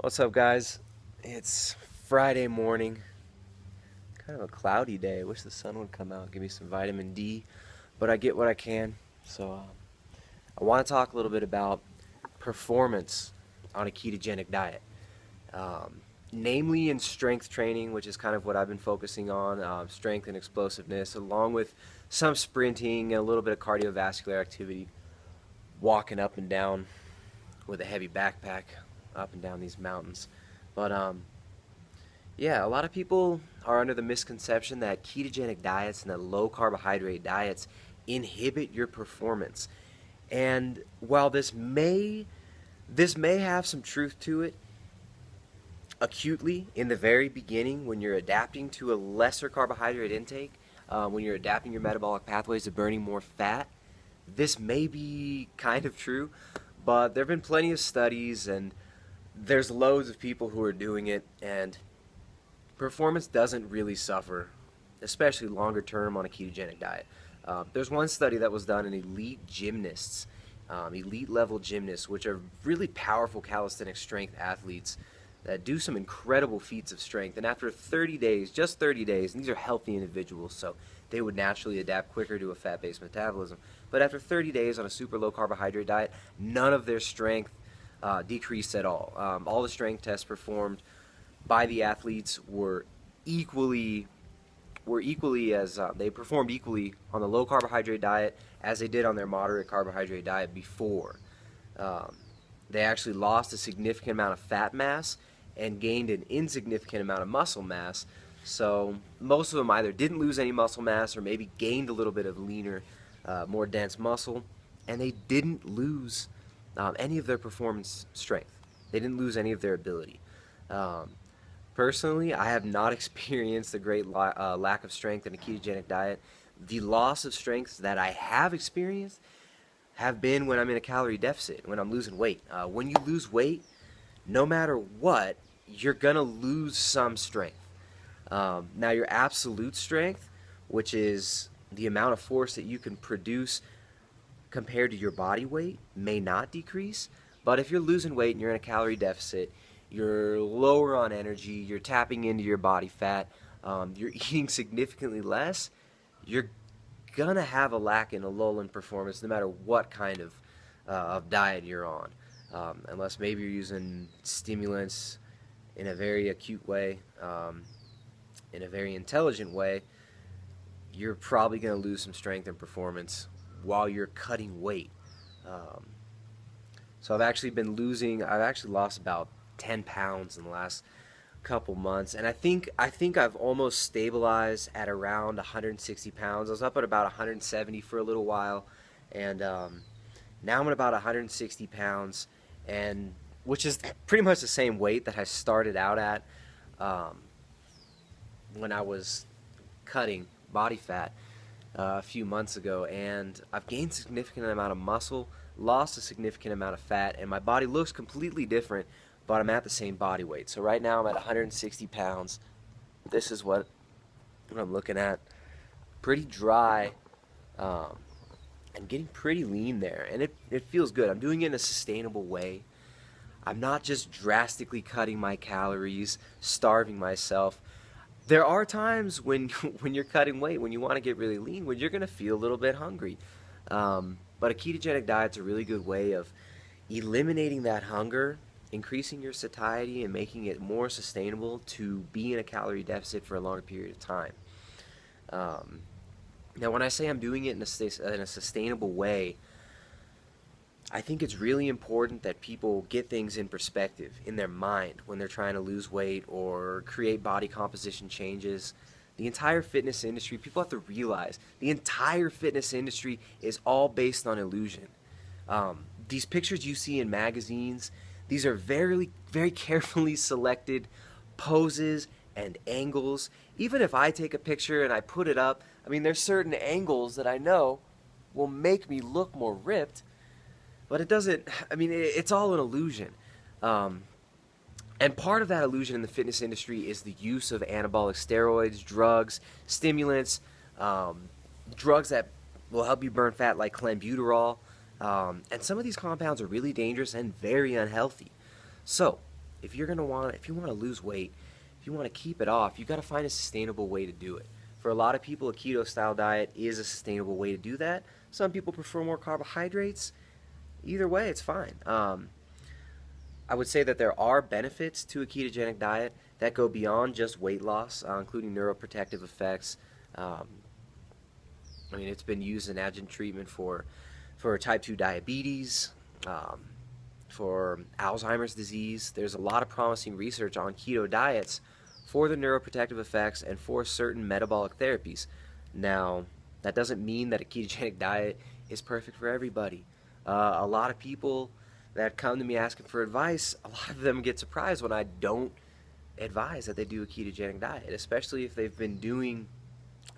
What's up, guys? It's Friday morning. Kind of a cloudy day. I wish the sun would come out, give me some vitamin D, but I get what I can. So, I want to talk a little bit about performance on a ketogenic diet, namely in strength training, which is kind of what I've been focusing on, strength and explosiveness, along with some sprinting and a little bit of cardiovascular activity, walking up and down with a heavy backpack up and down these mountains. But yeah, a lot of people are under the misconception that ketogenic diets and the low carbohydrate diets inhibit your performance. And while this may have some truth to it acutely in the very beginning when you're adapting to a lesser carbohydrate intake, when you're adapting your metabolic pathways to burning more fat, this may be kind of true, but there have been plenty of studies and there's loads of people who are doing it, and performance doesn't really suffer, especially longer term on a ketogenic diet. There's one study that was done in elite gymnasts, elite level gymnasts, which are really powerful calisthenic strength athletes that do some incredible feats of strength. And after 30 days, just 30 days, and these are healthy individuals, so they would naturally adapt quicker to a fat-based metabolism. But after 30 days on a super low carbohydrate diet, none of their strength decreased at all. All the strength tests performed by the athletes were equally as they performed equally on the low carbohydrate diet as they did on their moderate carbohydrate diet before. They actually lost a significant amount of fat mass and gained an insignificant amount of muscle mass. So most of them either didn't lose any muscle mass or maybe gained a little bit of leaner, more dense muscle, and they didn't lose any of their performance strength. They didn't lose any of their ability. Personally, I have not experienced a great lack of strength in a ketogenic diet. The loss of strength that I have experienced have been when I'm in a calorie deficit, when I'm losing weight. When you lose weight, no matter what, you're going to lose some strength. Now, your absolute strength, which is the amount of force that you can produce compared to your body weight, may not decrease. But if you're losing weight and you're in a calorie deficit, you're lower on energy, you're tapping into your body fat, you're eating significantly less, you're gonna have a lack in a lull in performance no matter what kind of diet you're on. Unless maybe you're using stimulants in a very acute way, in a very intelligent way, you're probably going to lose some strength and performance while you're cutting weight. Um, so I've actually lost about 10 pounds in the last couple months, and I think I've almost stabilized at around 160 pounds. I was up at about 170 for a little while, and now I'm at about 160 pounds, and which is pretty much the same weight that I started out at um, when I was cutting body fat a few months ago, and I've gained a significant amount of muscle, lost a significant amount of fat, and my body looks completely different, but I'm at the same body weight. So right now I'm at 160 pounds. This is what I'm looking at. Pretty dry, um, and getting pretty lean there, and it feels good. I'm doing it in a sustainable way. I'm not just drastically cutting my calories, starving myself. There are times when when you're cutting weight, when you want to get really lean, when you're going to feel a little bit hungry. But a ketogenic diet's a really good way of eliminating that hunger, increasing your satiety, and making it more sustainable to be in a calorie deficit for a longer period of time. Um, Now, when I say I'm doing it in a sustainable way, I think it's really important that people get things in perspective in their mind when they're trying to lose weight or create body composition changes. The entire fitness industry, people have to realize the entire fitness industry is all based on illusion. These pictures you see in magazines, these are very, very carefully selected poses and angles. Even if I take a picture and I put it up, I mean, there's certain angles that I know will make me look more ripped, but it doesn't, I mean, it's all an illusion. Um, and part of that illusion in the fitness industry is the use of anabolic steroids, drugs, stimulants, um, drugs that will help you burn fat like clenbuterol. And some of these compounds are really dangerous and very unhealthy. So, if you want to lose weight, if you want to keep it off, you got to find a sustainable way to do it. For a lot of people, a keto style diet is a sustainable way to do that. Some people prefer more carbohydrates. Either way, it's fine. I would say that there are benefits to a ketogenic diet that go beyond just weight loss, including neuroprotective effects. I mean, it's been used in adjunct treatment for type 2 diabetes, for Alzheimer's disease. There's a lot of promising research on keto diets for the neuroprotective effects and for certain metabolic therapies. Now, that doesn't mean that a ketogenic diet is perfect for everybody. A lot of people that come to me asking for advice, a lot of them get surprised when I don't advise that they do a ketogenic diet, especially if they've been doing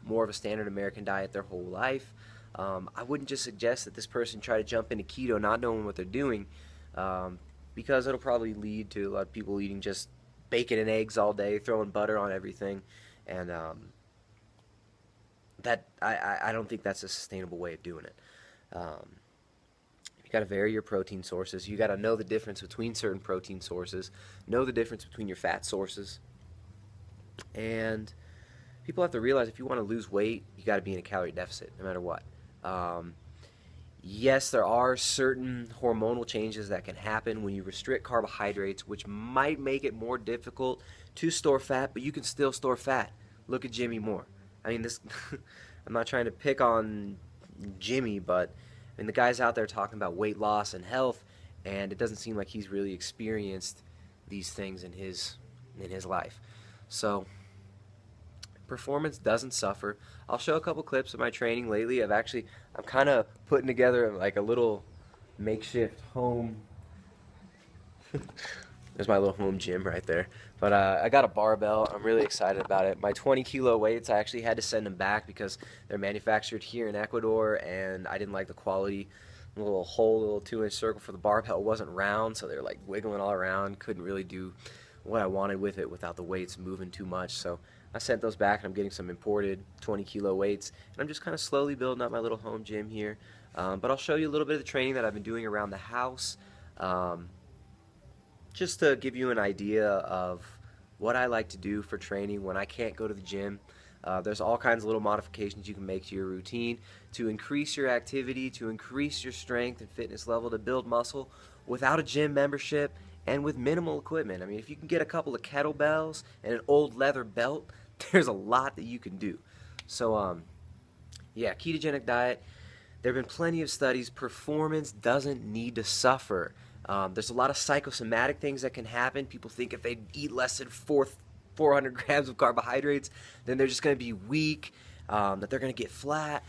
more of a standard American diet their whole life. I wouldn't just suggest that this person try to jump into keto not knowing what they're doing, because it'll probably lead to a lot of people eating just bacon and eggs all day, throwing butter on everything, and I don't think that's a sustainable way of doing it. You got to vary your protein sources. You got to know the difference between certain protein sources, know the difference between your fat sources, and people have to realize if you want to lose weight, you got to be in a calorie deficit no matter what. Yes, there are certain hormonal changes that can happen when you restrict carbohydrates, which might make it more difficult to store fat, but you can still store fat. Look at Jimmy Moore. I mean, this I'm not trying to pick on Jimmy, but I mean, the guy's out there talking about weight loss and health, and it doesn't seem like he's really experienced these things in his life. So performance doesn't suffer. I'll show a couple clips of my training lately. I'm kind of putting together like a little makeshift home. There's my little home gym right there. But I got a barbell. I'm really excited about it. My 20-kilo weights, I actually had to send them back because they're manufactured here in Ecuador, and I didn't like the quality. A little hole, a little 2-inch circle for the barbell wasn't round, so they're like wiggling all around. Couldn't really do what I wanted with it without the weights moving too much. So I sent those back, and I'm getting some imported 20-kilo weights, and I'm just kind of slowly building up my little home gym here. But I'll show you a little bit of the training that I've been doing around the house, just to give you an idea of what I like to do for training when I can't go to the gym. There's all kinds of little modifications you can make to your routine to increase your activity, to increase your strength and fitness level, to build muscle without a gym membership and with minimal equipment. I mean, if you can get a couple of kettlebells and an old leather belt, there's a lot that you can do. So, yeah, ketogenic diet. There have been plenty of studies. Performance doesn't need to suffer. There's a lot of psychosomatic things that can happen. People think if they eat less than 400 grams of carbohydrates, then they're just going to be weak, that they're going to get flat.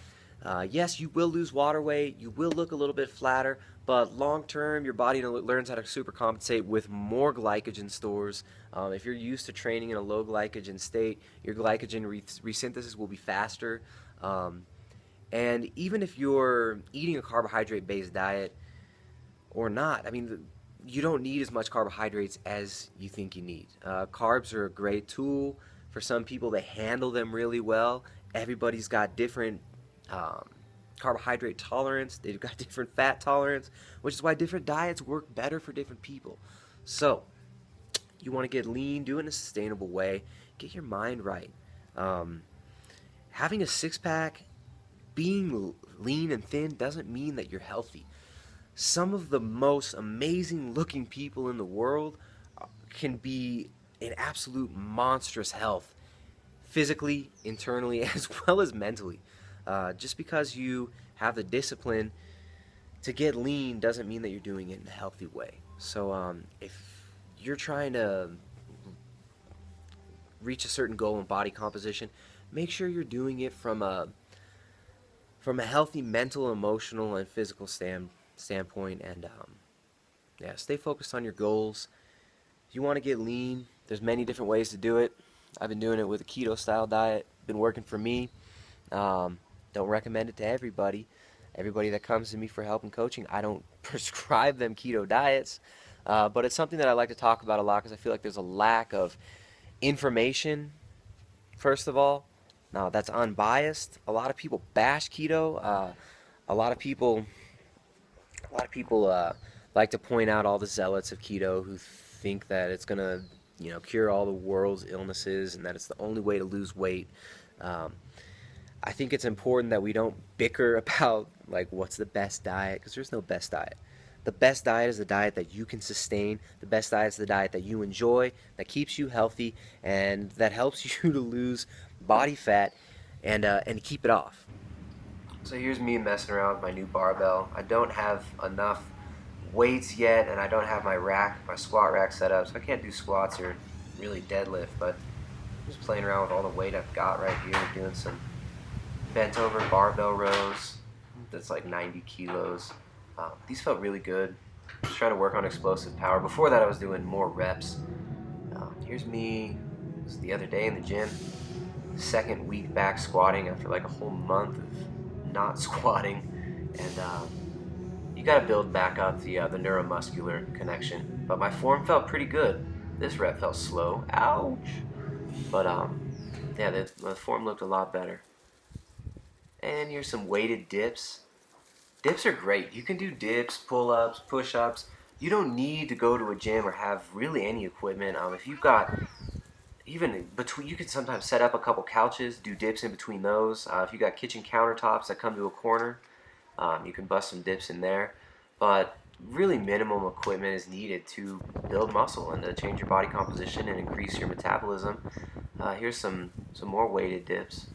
Yes, you will lose water weight. You will look a little bit flatter, but long term, your body learns how to supercompensate with more glycogen stores. If you're used to training in a low glycogen state, your glycogen resynthesis will be faster. And even if you're eating a carbohydrate-based diet or not, I mean, you don't need as much carbohydrates as you think you need. Carbs are a great tool. For some people, they handle them really well. Everybody's got different carbohydrate tolerance. They've got different fat tolerance, which is why different diets work better for different people. So, you want to get lean, do it in a sustainable way. Get your mind right. Having a six-pack, being lean and thin doesn't mean that you're healthy. Some of the most amazing looking people in the world can be in absolute monstrous health, physically, internally, as well as mentally. Just because you have the discipline to get lean doesn't mean that you're doing it in a healthy way. So if you're trying to reach a certain goal in body composition, make sure you're doing it from a healthy mental, emotional, and physical standpoint, and yeah, stay focused on your goals. If you want to get lean, there's many different ways to do it. I've been doing it with a keto style diet, been working for me. Don't recommend it to everybody. Everybody that comes to me for help and coaching, I don't prescribe them keto diets, but it's something that I like to talk about a lot because I feel like there's a lack of information, first of all. Now, that's unbiased. A lot of people bash keto. A lot of people like to point out all the zealots of keto who think that it's gonna, cure all the world's illnesses and that it's the only way to lose weight. Um, I think it's important that we don't bicker about like what's the best diet, because there's no best diet. The best diet is the diet that you can sustain. The best diet is the diet that you enjoy, that keeps you healthy, and that helps you to lose body fat and keep it off. So here's me messing around with my new barbell. I don't have enough weights yet, and I don't have my squat rack set up, so I can't do squats or really deadlift, but I'm just playing around with all the weight I've got right here, doing some bent over barbell rows. That's like 90 kilos. These felt really good. Just trying to work on explosive power. Before that I was doing more reps. Here's me, this is the other day in the gym. Second week back squatting after like a whole month of not squatting. And you gotta build back up the neuromuscular connection. But my form felt pretty good. This rep felt slow. Ouch! But yeah, the form looked a lot better. And here's some weighted dips. Dips are great. You can do dips, pull-ups, push-ups. You don't need to go to a gym or have really any equipment. If you've got, even between, you can sometimes set up a couple couches, do dips in between those. If you got kitchen countertops that come to a corner, you can bust some dips in there. But really minimum equipment is needed to build muscle and to change your body composition and increase your metabolism. Here's some more weighted dips.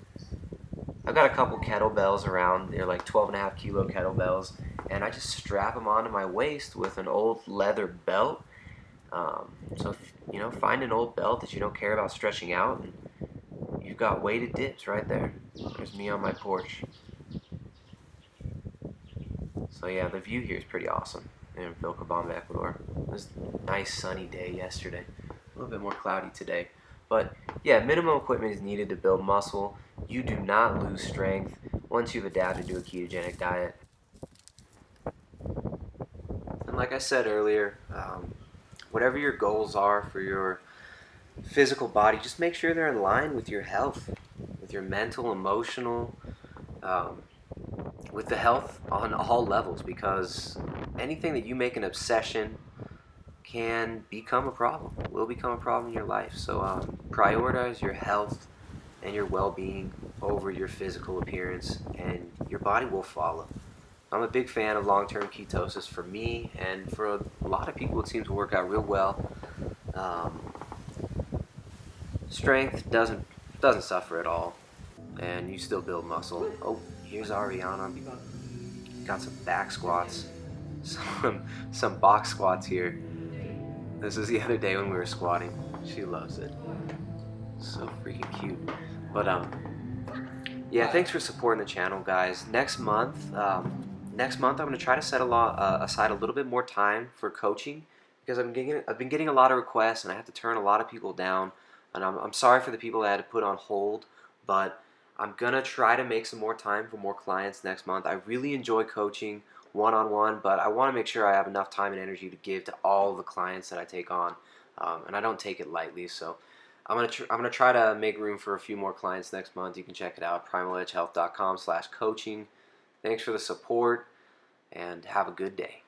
I've got a couple kettlebells around. They're like 12.5 kilo kettlebells, and I just strap them onto my waist with an old leather belt. So if, find an old belt that you don't care about stretching out, and you've got weighted dips right there. There's me on my porch. So yeah, the view here is pretty awesome in Vilcabamba, Ecuador. It was a nice sunny day yesterday. A little bit more cloudy today. But yeah, minimum equipment is needed to build muscle. You do not lose strength once you've adapted to a ketogenic diet. And like I said earlier, whatever your goals are for your physical body, just make sure they're in line with your health, with your mental, emotional, um, with the health on all levels, because anything that you make an obsession can become a problem, will become a problem in your life. So prioritize your health and your well-being over your physical appearance, and your body will follow. I'm a big fan of long-term ketosis for me, and for a lot of people it seems to work out real well. Um, Strength doesn't suffer at all, and you still build muscle. Oh, here's Ariana. Got some back squats, some box squats here. This is the other day when we were squatting. She loves it. So freaking cute. But yeah, thanks for supporting the channel, guys. Next month I'm gonna try to set aside a little bit more time for coaching, because I've been getting a lot of requests, and I have to turn a lot of people down. And I'm sorry for the people that I had to put on hold, but I'm gonna try to make some more time for more clients next month. I really enjoy coaching one-on-one, but I want to make sure I have enough time and energy to give to all the clients that I take on, and I don't take it lightly. So I'm gonna try to make room for a few more clients next month. You can check it out, primaledgehealth.com/coaching. Thanks for the support, and have a good day.